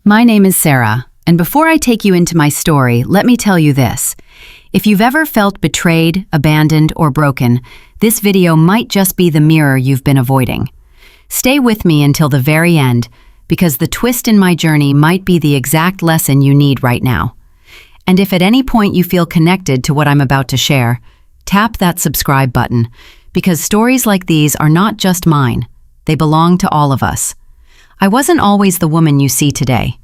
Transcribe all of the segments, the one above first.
My name is Sarah, and before I take you into my story, let me tell you this. If you've ever felt betrayed, abandoned, or broken, this video might just be the mirror you've been avoiding. Stay with me until the very end, because the twist in my journey might be the exact lesson you need right now. And if at any point you feel connected to what I'm about to share, tap that subscribe button, because stories like these are not just mine. They belong to all of us. I wasn't always the woman you see today.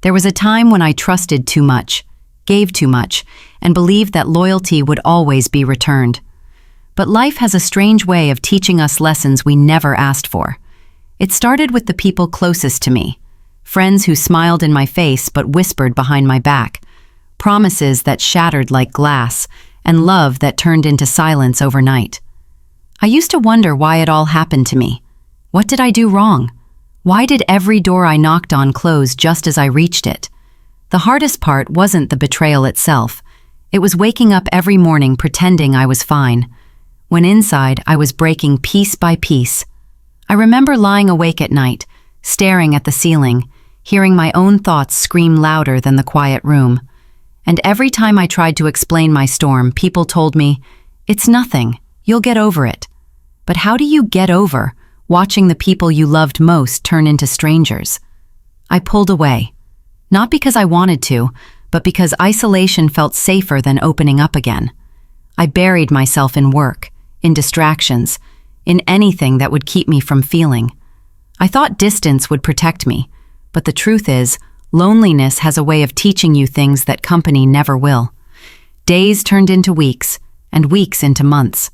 There was a time when I trusted too much, gave too much, and believed that loyalty would always be returned. But life has a strange way of teaching us lessons we never asked for. It started with the people closest to me, friends who smiled in my face but whispered behind my back, promises that shattered like glass, and love that turned into silence overnight. I used to wonder why it all happened to me. What did I do wrong? Why did every door I knocked on close just as I reached it? The hardest part wasn't the betrayal itself. It was waking up every morning pretending I was fine, when inside I was breaking piece by piece. I remember lying awake at night, staring at the ceiling, hearing my own thoughts scream louder than the quiet room. And every time I tried to explain my storm, people told me, "It's nothing, you'll get over it." But how do you get over watching the people you loved most turn into strangers? I pulled away, not because I wanted to, but because isolation felt safer than opening up again. I buried myself in work, in distractions, in anything that would keep me from feeling. I thought distance would protect me, but the truth is, loneliness has a way of teaching you things that company never will. Days turned into weeks, and weeks into months.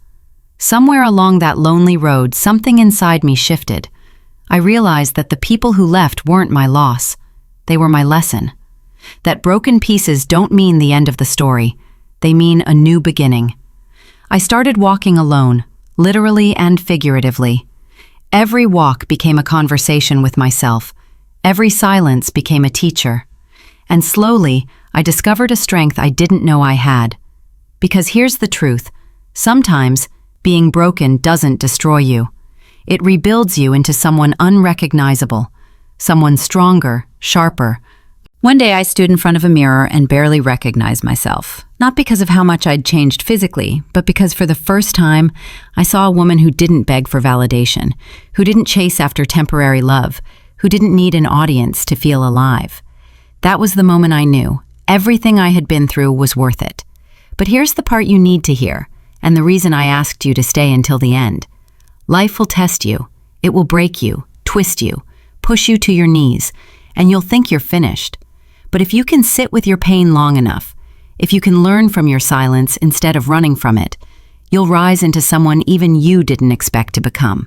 Somewhere along that lonely road, something inside me shifted. I realized that the people who left weren't my loss. They were my lesson. That broken pieces don't mean the end of the story. They mean a new beginning. I started walking alone, literally and figuratively. Every walk became a conversation with myself. Every silence became a teacher. And slowly, I discovered a strength I didn't know I had. Because here's the truth. Sometimes, being broken doesn't destroy you. It rebuilds you into someone unrecognizable, someone stronger, sharper. One day I stood in front of a mirror and barely recognized myself, not because of how much I'd changed physically, but because for the first time, I saw a woman who didn't beg for validation, who didn't chase after temporary love, who didn't need an audience to feel alive. That was the moment I knew everything I had been through was worth it. But here's the part you need to hear, and the reason I asked you to stay until the end. Life will test you. It will break you, twist you, push you to your knees, and you'll think you're finished. But if you can sit with your pain long enough, if you can learn from your silence instead of running from it, you'll rise into someone even you didn't expect to become.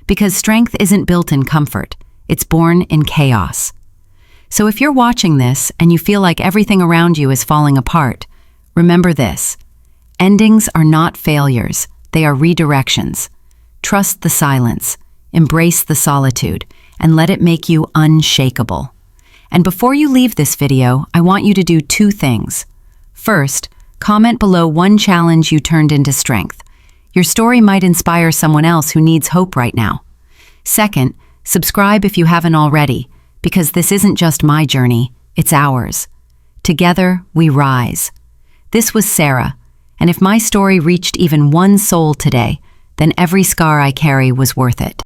Because strength isn't built in comfort, it's born in chaos. So if you're watching this and you feel like everything around you is falling apart, remember this. Endings are not failures, they are redirections. Trust the silence, embrace the solitude, and let it make you unshakable. And before you leave this video, I want you to do two things. First, comment below one challenge you turned into strength. Your story might inspire someone else who needs hope right now. Second, subscribe if you haven't already, because this isn't just my journey, it's ours. Together, we rise. This was Sarah, and if my story reached even one soul today, then every scar I carry was worth it.